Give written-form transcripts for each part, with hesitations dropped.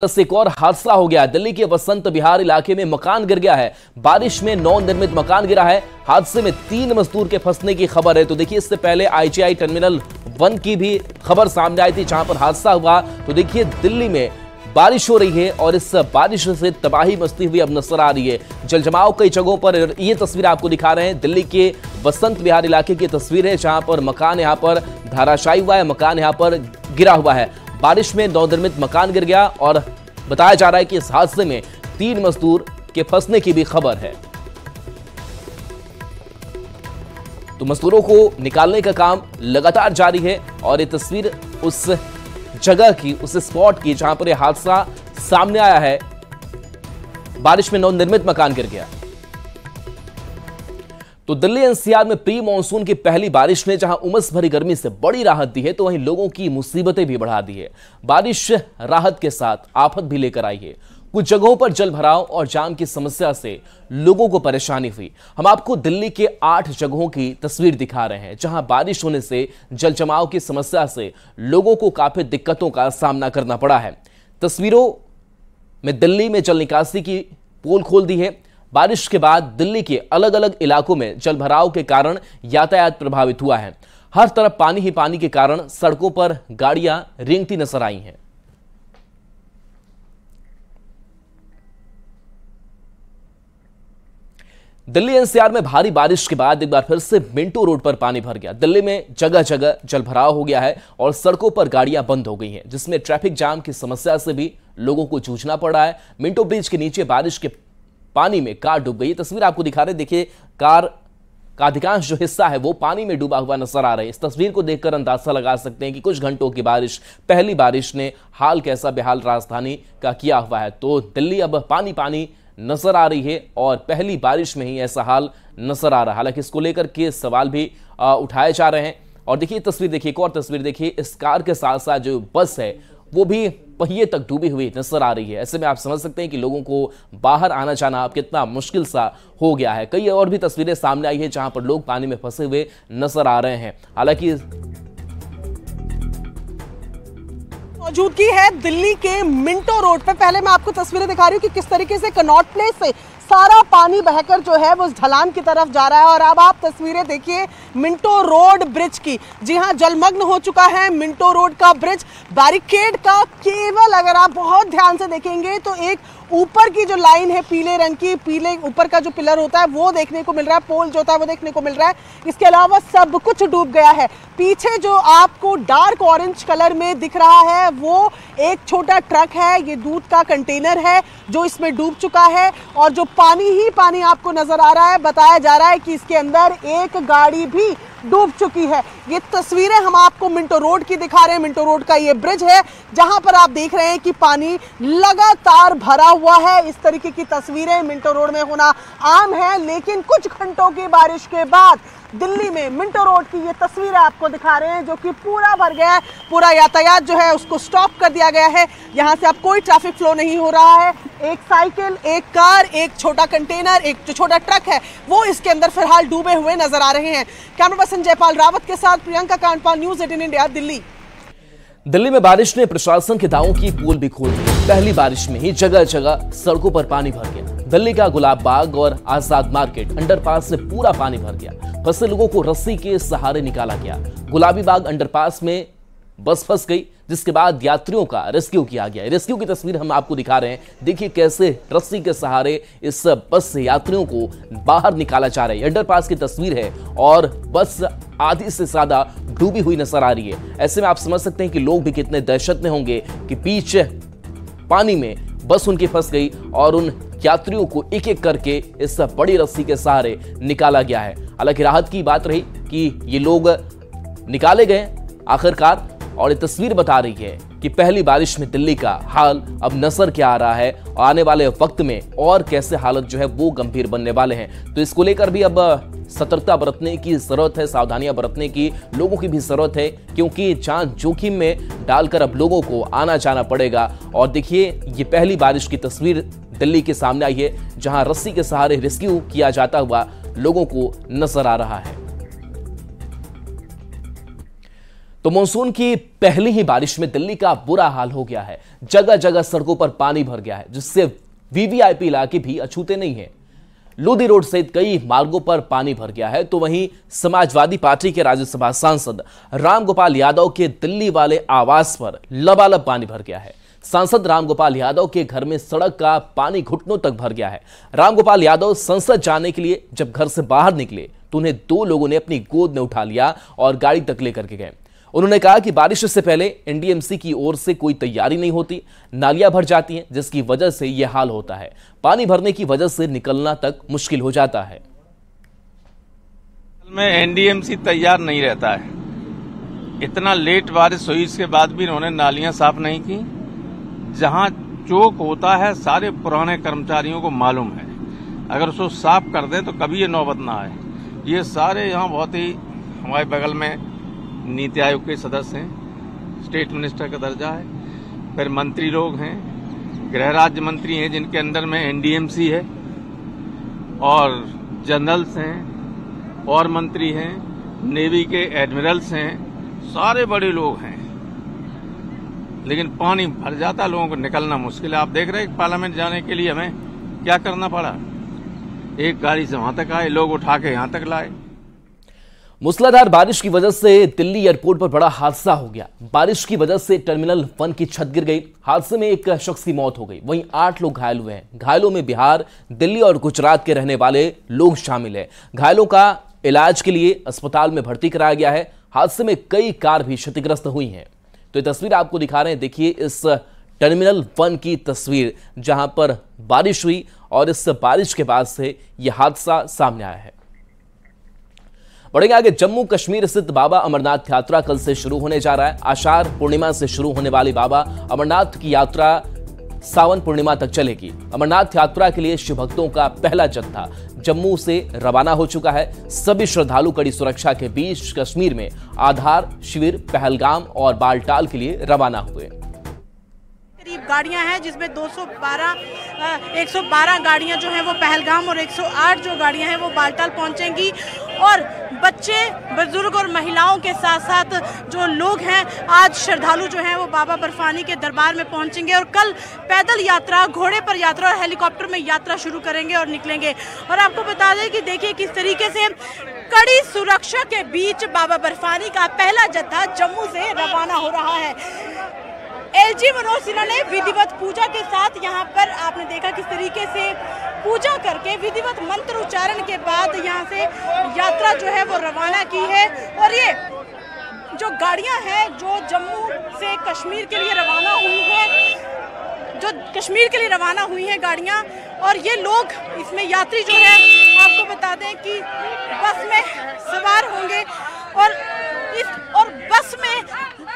से एक और हादसा हो गया। दिल्ली के वसंत विहार इलाके में मकान गिर गया है। बारिश में नवनिर्मित मकान गिरा है। हादसे में 3 मजदूर के फंसने की खबर है। तो देखिए, इससे पहले आईजीआई टर्मिनल 1 की भी खबर सामने आई थी, जहां पर हादसा हुआ। तो देखिए, दिल्ली में बारिश हो रही है और इस बारिश से तबाही मचती हुई अब नजर आ रही है। जलजमाव कई जगहों पर, ये तस्वीर आपको दिखा रहे हैं। दिल्ली के वसंत विहार इलाके की तस्वीर है, जहां पर मकान यहां पर धाराशायी हुआ है, मकान यहां पर गिरा हुआ है। बारिश में नवनिर्मित मकान गिर गया और बताया जा रहा है कि इस हादसे में 3 मजदूर के फंसने की भी खबर है। तो मजदूरों को निकालने का काम लगातार जारी है और ये तस्वीर उस जगह की, उस स्पॉट की, जहां पर यह हादसा सामने आया है। बारिश में नवनिर्मित मकान गिर गया। तो दिल्ली एनसीआर में प्री मानसून की पहली बारिश ने जहां उमस भरी गर्मी से बड़ी राहत दी है, तो वहीं लोगों की मुसीबतें भी बढ़ा दी है। बारिश राहत के साथ आफत भी लेकर आई है। कुछ जगहों पर जल भराव और जाम की समस्या से लोगों को परेशानी हुई। हम आपको दिल्ली के 8 जगहों की तस्वीर दिखा रहे हैं, जहां बारिश होने से जल जमाव की समस्या से लोगों को काफी दिक्कतों का सामना करना पड़ा है। तस्वीरों में दिल्ली में जल निकासी की पोल खोल दी है। बारिश के बाद दिल्ली के अलग अलग इलाकों में जलभराव के कारण यातायात प्रभावित हुआ है। हर तरफ पानी ही पानी के कारण सड़कों पर गाड़ियां रेंगती नजर आई हैं। दिल्ली एनसीआर में भारी बारिश के बाद एक बार फिर से मिंटो रोड पर पानी भर गया। दिल्ली में जगह जगह जलभराव हो गया है और सड़कों पर गाड़ियां बंद हो गई हैं, जिसमें ट्रैफिक जाम की समस्या से भी लोगों को जूझना पड़ रहा है। मिंटो ब्रिज के नीचे बारिश के पानी में कार डूब गई। तस्वीर आपको दिखा रहे, देखिए, कार का अधिकांश जो हिस्सा है वो पानी में डूबा हुआ नजर आ रहा है। इस तस्वीर को देखकर अंदाजा लगा सकते हैं कि कुछ घंटों की बारिश, पहली बारिश ने हाल कैसा बेहाल राजधानी का किया हुआ है। तो दिल्ली अब पानी पानी नजर आ रही है और पहली बारिश में ही ऐसा हाल नजर आ रहा है। हालांकि इसको लेकर के सवाल भी उठाए जा रहे हैं। और देखिए तस्वीर, देखिए एक और तस्वीर देखिए, इस कार के साथ साथ जो बस है वो भी पहिए तक डूबी हुई नजर आ रही है। ऐसे में आप समझ सकते हैं कि लोगों को बाहर आना जाना अब कितना मुश्किल सा हो गया है। कई और भी तस्वीरें सामने आई है जहां पर लोग पानी में फंसे हुए नजर आ रहे हैं। हालांकि मौजूदगी है दिल्ली के मिंटो रोड पे। पहले मैं आपको तस्वीरें दिखा रही हूँ कि किस तरीके से कनॉट प्लेस से सारा पानी बहकर जो है वो उस ढलान की तरफ जा रहा है। और अब आप तस्वीरें देखिए मिंटो रोड ब्रिज की। जी हाँ, जलमग्न हो चुका है मिंटो रोड का ब्रिज। बैरिकेड का केवल अगर आप बहुत ध्यान से देखेंगे तो एक ऊपर की जो लाइन है पीले रंग की, पीले ऊपर का जो पिलर होता है वो देखने को मिल रहा है, पोल जो होता है वो देखने को मिल रहा है। इसके अलावा सब कुछ डूब गया है। पीछे जो आपको डार्क ऑरेंज कलर में दिख रहा है वो एक छोटा ट्रक है, ये दूध का कंटेनर है जो इसमें डूब चुका है। और जो पानी ही पानी आपको नजर आ रहा है, बताया जा रहा है कि इसके अंदर एक गाड़ी भी डूब चुकी है। ये तस्वीरें हम आपको मिंटो रोड की दिखा रहे हैं। मिंटो रोड का ये ब्रिज है जहां पर आप देख रहे हैं कि पानी लगातार भरा हुआ है। इस तरीके की तस्वीरें मिंटो रोड में होना आम है, लेकिन कुछ घंटों की बारिश के बाद दिल्ली में मिंटो रोड की ये तस्वीरें आपको दिखा रहे हैं, जो कि पूरा भर गया है। पूरा यातायात जो है उसको स्टॉप कर दिया गया है। यहाँ से अब कोई ट्रैफिक फ्लो नहीं हो रहा है। एक साइकिल, एक कार, एक छोटा कंटेनर, एक जो छोटा ट्रक है वो इसके अंदर फिलहाल डूबे हुए नजर आ रहे हैं। कैमरा पर्सन जयपाल रावत के साथ प्रियंका कांडपाल, न्यूज़ 18 इंडिया, दिल्ली। दिल्ली में बारिश ने प्रशासन के दावों की पोल भी खोल दी। पहली बारिश में ही जगह जगह सड़कों पर पानी भर गया। दिल्ली का गुलाब बाग और आजाद मार्केट अंडरपास से पूरा पानी भर गया। फंसे लोगों को रस्सी के सहारे निकाला गया। गुलाबी बाग अंडरपास में बस फंस गई, जिसके बाद यात्रियों का रेस्क्यू किया गया। रेस्क्यू की तस्वीर हम आपको दिखा रहे हैं। देखिए कैसे रस्सी के सहारे इस बस से यात्रियों को बाहर निकाला जा रहा है। अंडरपास की तस्वीर है और बस आधी से ज्यादा डूबी हुई नजर आ रही है। ऐसे में आप समझ सकते हैं कि लोग भी कितने दहशत में होंगे कि बीच पानी में बस उनकी फंस गई और उन यात्रियों को एक एक करके इस बड़ी रस्सी के सहारे निकाला गया है। हालांकि राहत की बात रही कि ये लोग निकाले गए आखिरकार। और ये तस्वीर बता रही है कि पहली बारिश में दिल्ली का हाल अब नजर क्या आ रहा है और आने वाले वक्त में और कैसे हालत जो है वो गंभीर बनने वाले हैं। तो इसको लेकर भी अब सतर्कता बरतने की जरूरत है, सावधानियां बरतने की लोगों की भी जरूरत है, क्योंकि जान जोखिम में डालकर अब लोगों को आना जाना पड़ेगा। और देखिए ये पहली बारिश की तस्वीर दिल्ली के सामने आई है, जहां रस्सी के सहारे रेस्क्यू किया जाता हुआ लोगों को नजर आ रहा है। तो मानसून की पहली ही बारिश में दिल्ली का बुरा हाल हो गया है। जगह जगह सड़कों पर पानी भर गया है, जिससे वीवीआईपी इलाके भी अछूते नहीं है। लोधी रोड सहित कई मार्गों पर पानी भर गया है। तो वहीं समाजवादी पार्टी के राज्यसभा सांसद रामगोपाल यादव के दिल्ली वाले आवास पर लबालब पानी भर गया है। सांसद रामगोपाल यादव के घर में सड़क का पानी घुटनों तक भर गया है। रामगोपाल यादव संसद जाने के लिए जब घर से बाहर निकले तो उन्हें दो लोगों ने अपनी गोद में उठा लिया और गाड़ी तक लेकर के गए। उन्होंने कहा कि बारिश से पहले एनडीएमसी की ओर से कोई तैयारी नहीं होती, नालियां भर जाती हैं, जिसकी वजह से यह हाल होता है। पानी भरने की वजह से निकलना तक मुश्किल हो जाता है। में एनडीएमसी तैयार नहीं रहता है। इतना लेट बारिश हुई, इसके बाद भी इन्होंने नालियां साफ नहीं की। जहां चौक होता है सारे पुराने कर्मचारियों को मालूम है, अगर उसको साफ कर दें तो कभी ये नौबत ना आए। ये सारे यहाँ बहुत ही हमारे बगल में नीति आयोग के सदस्य हैं, स्टेट मिनिस्टर का दर्जा है, फिर मंत्री लोग हैं, गृह राज्य मंत्री हैं जिनके अंडर में एनडीएमसी है, और जनरल्स हैं और मंत्री हैं, नेवी के एडमिरल्स हैं, सारे बड़े लोग हैं। लेकिन पानी भर जाता, लोगों को निकलना मुश्किल है। आप देख रहे हैं पार्लियामेंट जाने के लिए हमें क्या करना पड़ा, एक गाड़ी से वहां तक आए, लोग उठा के यहां तक लाए। मूसलाधार बारिश की वजह से दिल्ली एयरपोर्ट पर बड़ा हादसा हो गया। बारिश की वजह से टर्मिनल 1 की छत गिर गई। हादसे में एक शख्स की मौत हो गई, वहीं 8 लोग घायल हुए हैं। घायलों में बिहार, दिल्ली और गुजरात के रहने वाले लोग शामिल हैं। घायलों का इलाज के लिए अस्पताल में भर्ती कराया गया है। हादसे में कई कार भी क्षतिग्रस्त हुई हैं। तो ये तस्वीर आपको दिखा रहे हैं, देखिए इस टर्मिनल 1 की तस्वीर, जहां पर बारिश हुई और इस बारिश के बाद से यह हादसा सामने आया है। बढ़ेंगे आगे। जम्मू कश्मीर स्थित बाबा अमरनाथ यात्रा कल से शुरू होने जा रहा है। आषाढ़ पूर्णिमा से शुरू होने वाली बाबा अमरनाथ की यात्रा सावन पूर्णिमा तक चलेगी। अमरनाथ यात्रा के लिए शिव भक्तों का पहला जत्था जम्मू से रवाना हो चुका है। सभी श्रद्धालु कड़ी सुरक्षा के बीच कश्मीर में आधार शिविर, पहलगाम और बालटाल के लिए रवाना हुए। गाड़ियां हैं जिसमें 112 गाड़ियां जो हैं वो पहलगाम और 108 जो गाड़ियां हैं वो बालटाल पहुंचेंगी। और बच्चे, बुजुर्ग और महिलाओं के साथ साथ जो लोग हैं, आज श्रद्धालु जो हैं वो बाबा बर्फानी के दरबार में पहुंचेंगे और कल पैदल यात्रा, घोड़े पर यात्रा और हेलीकॉप्टर में यात्रा शुरू करेंगे और निकलेंगे। और आपको बता दें कि देखिए किस तरीके से कड़ी सुरक्षा के बीच बाबा बर्फानी का पहला जत्था जम्मू से रवाना हो रहा है। एलजी मनोज सिन्हा ने विधिवत पूजा के साथ यहाँ पर आपने देखा किस तरीके से पूजा करके विधिवत मंत्र उच्चारण के बाद यहाँ से यात्रा जो है वो रवाना की है। और ये जो गाड़ियाँ हैं जो जम्मू से कश्मीर के लिए रवाना हुई हैं, जो कश्मीर के लिए रवाना हुई हैं गाड़ियाँ, और ये लोग इसमें यात्री जो है आपको बता दें कि बस में सवार होंगे और बस में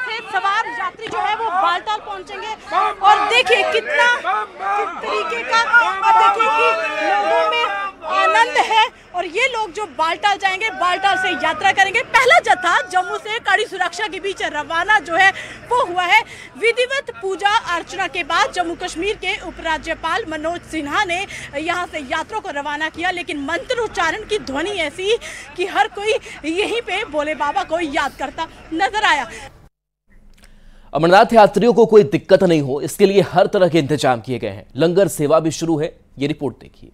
से सवार यात्री जो है वो बालटाल पहुंचेंगे। और देखिए किस तरीके का, और देखिए कि लोगों में आनंद है। और ये लोग जो बालटाल जाएंगे, बालटाल से यात्रा करेंगे। पहला जत्था जम्मू से कड़ी सुरक्षा के बीच रवाना जो है वो हुआ है। विधिवत पूजा अर्चना के बाद जम्मू कश्मीर के उपराज्यपाल मनोज सिन्हा ने यहाँ से यात्रा को रवाना किया। लेकिन मंत्र उच्चारण की ध्वनि ऐसी कि हर कोई यहीं पे भोले बाबा को याद करता नजर आया। अमरनाथ यात्रियों को कोई दिक्कत नहीं हो, इसके लिए हर तरह के इंतजाम किए गए हैं। लंगर सेवा भी शुरू है, ये रिपोर्ट देखिए।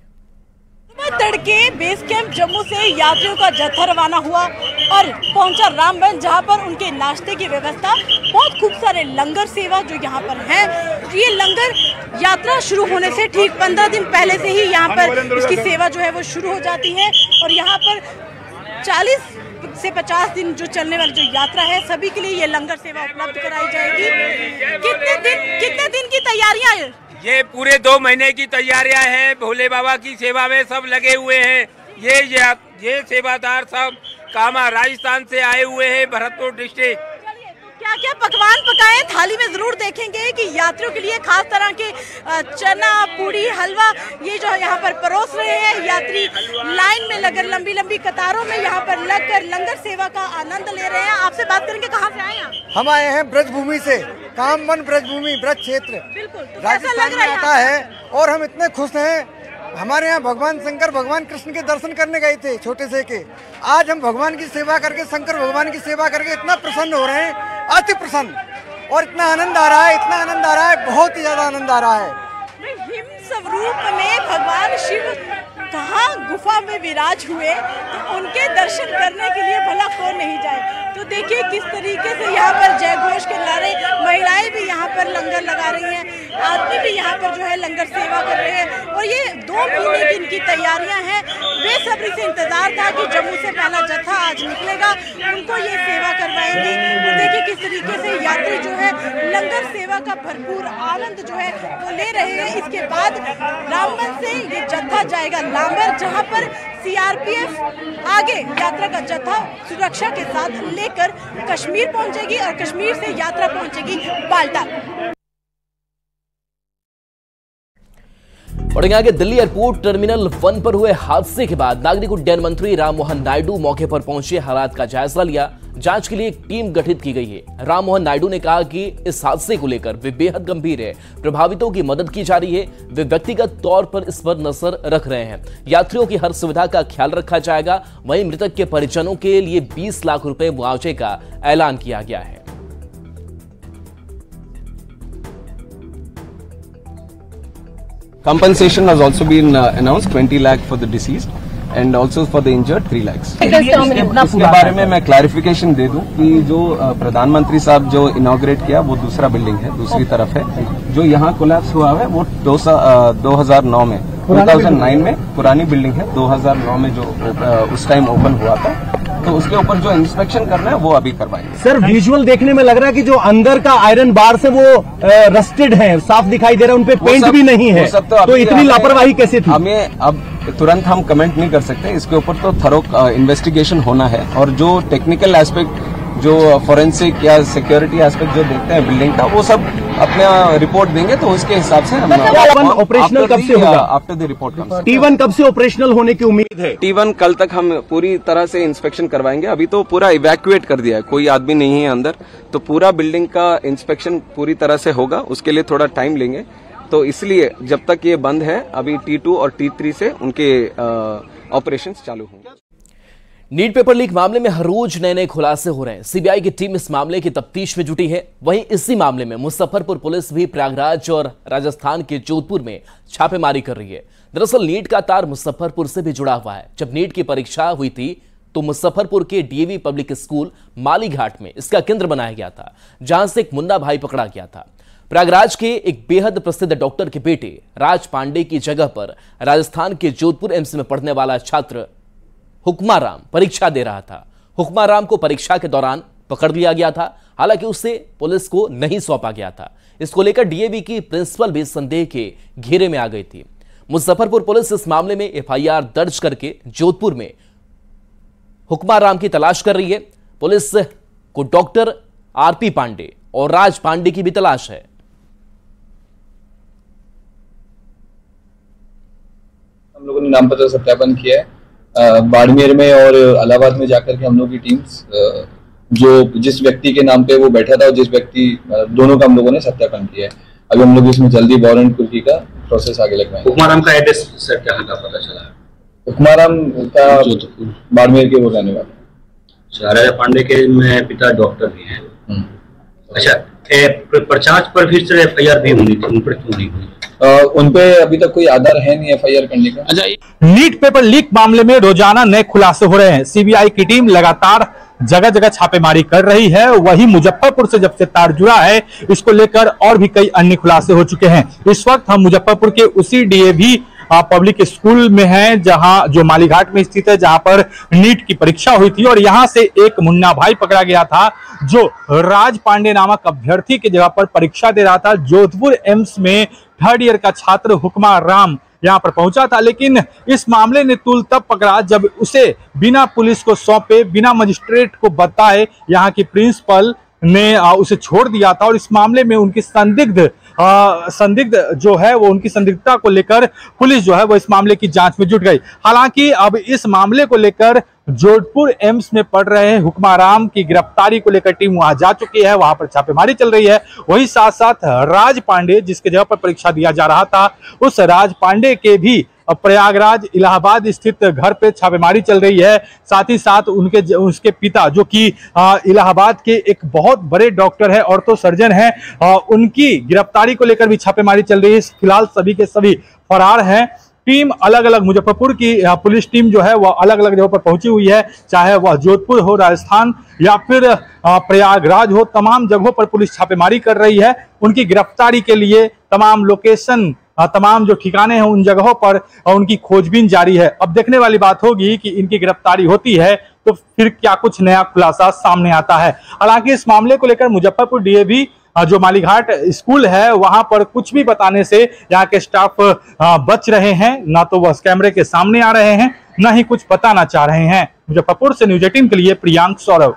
तड़के बेस कैंप जम्मू से यात्रियों का जत्था रवाना हुआ और पहुंचा रामबन, जहां पर उनके नाश्ते की व्यवस्था, बहुत खूब सारे लंगर सेवा जो यहां पर हैं। ये लंगर यात्रा शुरू होने से ठीक 15 दिन पहले से ही यहां पर इसकी सेवा जो है वो शुरू हो जाती है। और यहां पर 40 से 50 दिन जो चलने वाली जो यात्रा है, सभी के लिए ये लंगर सेवा उपलब्ध कराई जाएगी। कितने दिन की तैयारियां? ये पूरे 2 महीने की तैयारियां हैं। भोले बाबा की सेवा में सब लगे हुए हैं। ये सेवादार सब कामा राजस्थान से आए हुए हैं, भरतपुर डिस्ट्रिक्ट। क्या क्या पकवान पकाए? थाली में जरूर देखेंगे कि यात्रियों के लिए खास तरह के चना, पूड़ी, हलवा ये जो यहाँ पर परोस रहे हैं। यात्री लाइन में लगकर लंबी लंबी कतारों में यहाँ पर लगकर लंगर सेवा का आनंद ले रहे हैं। आपसे बात करेंगे, कहाँ से आए हैं? हम आए हैं ब्रजभूमि से, कामवन ब्रजभूमि, ब्रज क्षेत्र, बिल्कुल। तो राजस्थान में आता है। और हम इतने खुश हैं। हमारे यहाँ भगवान शंकर, भगवान कृष्ण के दर्शन करने गए थे छोटे से के। आज हम भगवान की सेवा करके, शंकर भगवान की सेवा करके इतना प्रसन्न हो रहे हैं अति प्रसन्न और इतना आनंद आ रहा है, इतना आनंद आ रहा है, बहुत ही ज्यादा आनंद आ रहा है। हिम स्वरूप में भगवान शिव कहाँ गुफा में विराज हुए, तो उनके दर्शन करने के लिए भला कौन नहीं जाए। तो देखिए किस तरीके से यहाँ पर जय घोष के नारे, महिलाएं भी यहाँ पर लंगर लगा रही हैं, आदमी भी यहाँ पर जो है लंगर सेवा कर रहे हैं। और ये 2 महीने की इनकी तैयारियां हैं। बेसब्री से इंतजार था कि जम्मू से पहला जत्था आज निकलेगा, उनको ये सेवा करवाएंगे। और देखिए किस तरीके से यात्री जो है लंगर सेवा का भरपूर आनंद जो है वो ले रहे हैं। इसके बाद रामबन से ये जत्था जाएगा लांबर, जहाँ पर सीआरपीएफ आगे यात्रा का जत्था सुरक्षा के साथ लेकर कश्मीर पहुंचेगी और कश्मीर से यात्रा पहुंचेगी बालटाल। और आगे दिल्ली एयरपोर्ट टर्मिनल 1 पर हुए हादसे के बाद नागरिक उड्डयन मंत्री राममोहन नायडू मौके पर पहुंचे, हालात का जायजा लिया। जांच के लिए एक टीम गठित की गई है। राममोहन नायडू ने कहा कि इस हादसे को लेकर वे बेहद गंभीर है, प्रभावितों की मदद की जा रही है, वे व्यक्तिगत तौर पर इस पर नजर रख रहे हैं। यात्रियों की हर सुविधा का ख्याल रखा जाएगा। वहीं मृतक के परिजनों के लिए 20 लाख रुपए मुआवजे का ऐलान किया गया है। Compensation has also been announced, 20 lakh for the deceased and also for the injured 3 lakhs. इसके बारे में मैं क्लैरिफिकेशन दे दूं कि जो प्रधानमंत्री साहब जो इनॉग्रेट किया वो दूसरा बिल्डिंग है, दूसरी तरफ है। जो यहाँ कोलैप्स हुआ है वो 2009 में पुरानी बिल्डिंग है, 2009 में जो उस टाइम ओपन हुआ था, तो उसके ऊपर जो इंस्पेक्शन करना है वो अभी करवाएंगे। सर विजुअल देखने में लग रहा है कि जो अंदर का आयरन बार से वो रस्टेड है, साफ दिखाई दे रहा है, उनपे पेंट भी नहीं है, तो इतनी लापरवाही कैसे थी? हमें अब तुरंत हम कमेंट नहीं कर सकते, इसके ऊपर तो थरो इन्वेस्टिगेशन होना है। और जो टेक्निकल एस्पेक्ट, जो फोरेंसिक या सिक्योरिटी एस्पेक्ट जो देखते हैं बिल्डिंग का, वो सब अपना रिपोर्ट देंगे, तो उसके हिसाब से हम ऑपरेशनल कब से होगा? After the report comes. T1 कब से ऑपरेशनल होने की उम्मीद है? T1 कल तक हम पूरी तरह से इंस्पेक्शन करवाएंगे। अभी तो पूरा इवैक्यूएट कर दिया है, कोई आदमी नहीं है अंदर, तो पूरा बिल्डिंग का इंस्पेक्शन पूरी तरह से होगा। उसके लिए थोड़ा टाइम लेंगे, तो इसलिए जब तक ये बंद है अभी T2 और T3 से उनके ऑपरेशंस चालू होंगे। नीट पेपर लीक मामले में हर रोज नए नए खुलासे हो रहे हैं। सीबीआई की टीम इस मामले की तफ्तीश में जुटी है। वहीं इसी मामले में मुजफ्फरपुर पुलिस भी प्रयागराज और राजस्थान के जोधपुर में छापेमारी कर रही है। दरअसल नीट का तार मुजफ्फरपुर से भी जुड़ा हुआ है। जब नीट की परीक्षा हुई थी तो मुजफ्फरपुर के डीएवी पब्लिक स्कूल मालीघाट में इसका केंद्र बनाया गया था, जहां से एक मुन्ना भाई पकड़ा गया था। प्रयागराज के एक बेहद प्रसिद्ध डॉक्टर के बेटे राज पांडे की जगह पर राजस्थान के जोधपुर एम्स में पढ़ने वाला छात्र हुक्माराम परीक्षा दे रहा था। हुक्माराम को परीक्षा के दौरान पकड़ लिया गया था, हालांकि उसे पुलिस को नहीं सौंपा गया था। इसको लेकर डीएवी की प्रिंसिपल भी संदेह के घेरे में आ गई थी। मुजफ्फरपुर पुलिस इस मामले में एफआईआर दर्ज करके जोधपुर में हुक्माराम की तलाश कर रही है। पुलिस को डॉक्टर आरपी पांडे और राज पांडे की भी तलाश है। हम लोगों ने नामपत्र सत्यापन किया है। बाड़मेर में और इलाहाबाद में जाकर के हम लोग की टीम्स जो जिस व्यक्ति के नाम पे वो बैठा था और जिस व्यक्ति, दोनों का हम लोगों ने सत्यापन किया है। अभी हम लोग इसमें जल्दी वारंट कुर्की का प्रोसेस आगे लगवाएंगे। हुक्माराम का एड्रेस सर क्या पता चला है? हुक्माराम का बाड़मेर के वो रहने वाले। राजा पांडे के में पिता डॉक्टर भी हैं। अच्छा, प्रचार पर फिर से एफआईआर भी होनी थी, उन पर क्यों नहीं हुई? उनपे अभी तक कोई आधार है नहीं एफआईआर करने का। अच्छा, नीट पेपर लीक मामले में रोजाना नए खुलासे हो रहे हैं। सीबीआई की टीम लगातार जगह जगह छापेमारी कर रही है। वही मुजफ्फरपुर से जब से तार जुड़ा है, इसको लेकर और भी कई अन्य खुलासे हो चुके हैं। इस वक्त हम मुजफ्फरपुर के उसी डीएवी पब्लिक स्कूल में हैं, जहां जो मालीघाट में स्थित है, जहां पर नीट की परीक्षा हुई थी और यहां से एक मुन्ना भाई पकड़ा गया था, जो राज पांडे नामक अभ्यर्थी की जगह पर परीक्षा दे रहा था। जोधपुर एम्स में 3rd ईयर का छात्र हुक्माराम यहां पर पहुंचा था, लेकिन इस मामले ने तूल तब पकड़ा जब उसे बिना पुलिस को सौंपे, बिना मजिस्ट्रेट को बताए यहां की प्रिंसिपल ने उसे छोड़ दिया था। और इस मामले में उनकी संदिग्ध जो है वो उनकी संदिग्धता को लेकर पुलिस जो है वो इस मामले की जांच में जुट गई। हालांकि अब इस मामले को लेकर जोधपुर एम्स में पढ़ रहे हुक्माराम की गिरफ्तारी को लेकर टीम वहां जा चुकी है, वहां पर छापेमारी चल रही है। वही साथ साथ राज पांडे जिसके जगह पर परीक्षा दिया जा रहा था, उस राज पांडे के भी प्रयागराज इलाहाबाद स्थित घर पे छापेमारी चल रही है। साथ ही साथ उसके पिता जो कि इलाहाबाद के एक बहुत बड़े डॉक्टर है, ऑर्थो सर्जन है, उनकी गिरफ्तारी को लेकर भी छापेमारी चल रही है। फिलहाल सभी के सभी फरार हैं। टीम अलग अलग, मुजफ्फरपुर की पुलिस टीम जो है वह अलग अलग जगहों पर पहुंची हुई है, चाहे वह जोधपुर हो, राजस्थान या फिर प्रयागराज हो, तमाम जगहों पर पुलिस छापेमारी कर रही है। उनकी गिरफ्तारी के लिए तमाम लोकेशन, तमाम जो ठिकाने हैं उन जगहों पर उनकी खोजबीन जारी है। अब देखने वाली बात होगी कि इनकी गिरफ्तारी होती है तो फिर क्या कुछ नया खुलासा सामने आता है। हालांकि इस मामले को लेकर मुजफ्फरपुर डीएवी जो मालीघाट स्कूल है वहां पर कुछ भी बताने से यहाँ के स्टाफ बच रहे हैं, ना तो वह कैमरे के सामने आ रहे हैं, ना ही कुछ बताना चाह रहे हैं। मुजफ्फरपुर से न्यूज 18 के लिए प्रियांक सौरभ।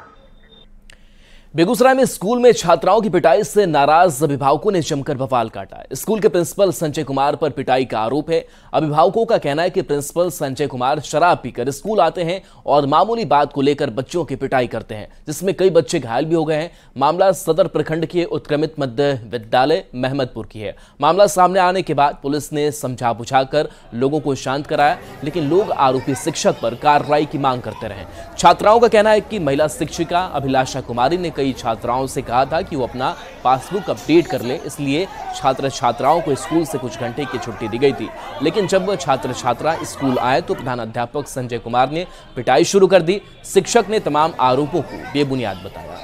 बेगूसराय में स्कूल में छात्राओं की पिटाई से नाराज अभिभावकों ने जमकर बवाल काटा। स्कूल के प्रिंसिपल संजय कुमार पर पिटाई का आरोप है। अभिभावकों का कहना है कि प्रिंसिपल संजय कुमार शराब पीकर स्कूल आते हैं और मामूली बात को लेकर बच्चों की पिटाई करते हैं, जिसमें कई बच्चे घायल भी हो गए हैं। मामला सदर प्रखंड के उत्क्रमित मध्य विद्यालय महमदपुर की है। मामला सामने आने के बाद पुलिस ने समझा बुझाकर लोगों को शांत कराया, लेकिन लोग आरोपी शिक्षक पर कार्रवाई की मांग करते रहे। छात्राओं का कहना है कि महिला शिक्षिका अभिलाषा कुमारी ने कई छात्राओं से कहा था कि वो अपना पासबुक अपडेट कर ले, इसलिए छात्र छात्राओं को स्कूल से कुछ घंटे की छुट्टी दी गई थी। लेकिन जब छात्र छात्रा स्कूल आए तो प्रधानाध्यापक संजय कुमार ने पिटाई शुरू कर दी। शिक्षक ने तमाम आरोपों को बेबुनियाद बताया।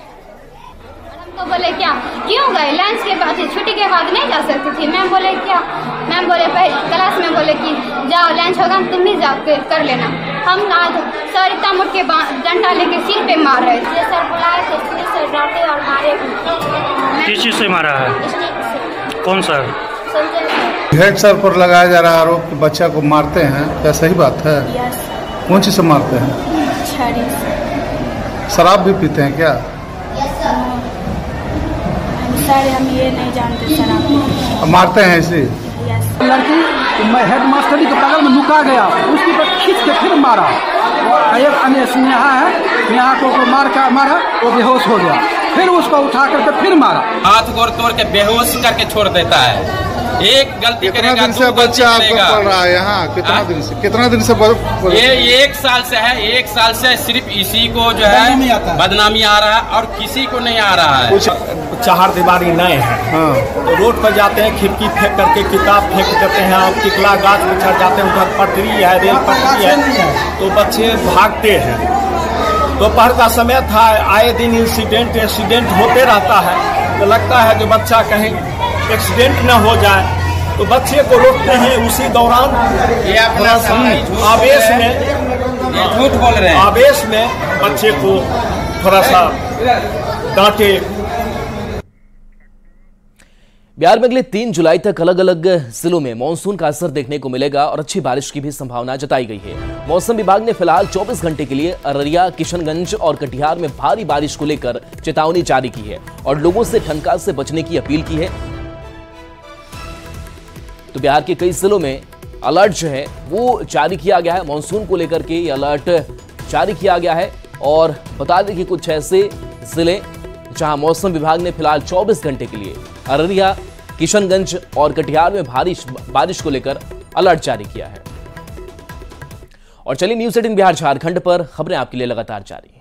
तो बोले क्या क्यों गए लंच के बाद, छुट्टी के बाद नहीं जा सकती थी। मैम बोले क्या, मैम बोले क्लास में बोले कि जाओ लंच होगा तुम भी जाओ कर लेना। हम आज सर इतना मुड़ के डंडा लेके सिर पे मार रहे थे। सर बुलाए थे, सर डांटे और मारे। किस चीज से मारा है? कौन सर? हेड सर पर लगाया जा रहा आरोप कि बच्चा को मारते हैं, क्या सही बात है? यस। कौन चीज से मारते हैं? छड़ी से। शराब भी पीते हैं क्या? सर हम ये नहीं जानते, शराब मारते हैं ऐसे? लड़की हेड मास्टरी के बगल में लुका गया, उसके ऊपर खींच के फिर मारा। और एक अन्य स्नेहा है, स्नेहा को मारा, वो बेहोश हो गया, फिर उसको उठा करके फिर मारा। हाथ गोड़ तोड़ के बेहोश करके छोड़ देता है। एक गलती करेगा, कितना दिन से बच्चा आपका पढ़ रहा है यहाँ? कितना दिन से? ये 1 साल से है। 1 साल से सिर्फ इसी को जो है बदनामी आ रहा है और किसी को नहीं आ रहा है। कुछ चार दीवारी नए हैं, तो रोड पर जाते हैं, खिड़की फेंक करके किताब फेंक देते हैं और टिकला गाछ में चढ़ जाते हैं। उधर पटरी है, रेल पटरी है, तो बच्चे भागते हैं। दोपहर का समय था, आए दिन एक्सीडेंट होते रहता है, तो लगता है कि बच्चा कहीं एक्सीडेंट न हो जाए, तो बच्चे को रोकते हैं। उसी दौरान आवेश में झूठ बोल रहे हैं, आवेश में बच्चे को थोड़ा सा डांटे। बिहार में अगले 3 जुलाई तक अलग अलग जिलों में मानसून का असर देखने को मिलेगा और अच्छी बारिश की भी संभावना जताई गई है। मौसम विभाग ने फिलहाल 24 घंटे के लिए अररिया, किशनगंज और कटिहार में भारी बारिश को लेकर चेतावनी जारी की है और लोगों से ठनका से बचने की अपील की है। तो बिहार के कई जिलों में अलर्ट जो है वो जारी किया गया है। मानसून को लेकर के ये अलर्ट जारी किया गया है और बता दें कि कुछ ऐसे जिले जहां मौसम विभाग ने फिलहाल 24 घंटे के लिए अररिया, किशनगंज और कटिहार में भारी बारिश को लेकर अलर्ट जारी किया है। और चलिए न्यूज़ 18 बिहार झारखंड पर खबरें आपके लिए लगातार जारी।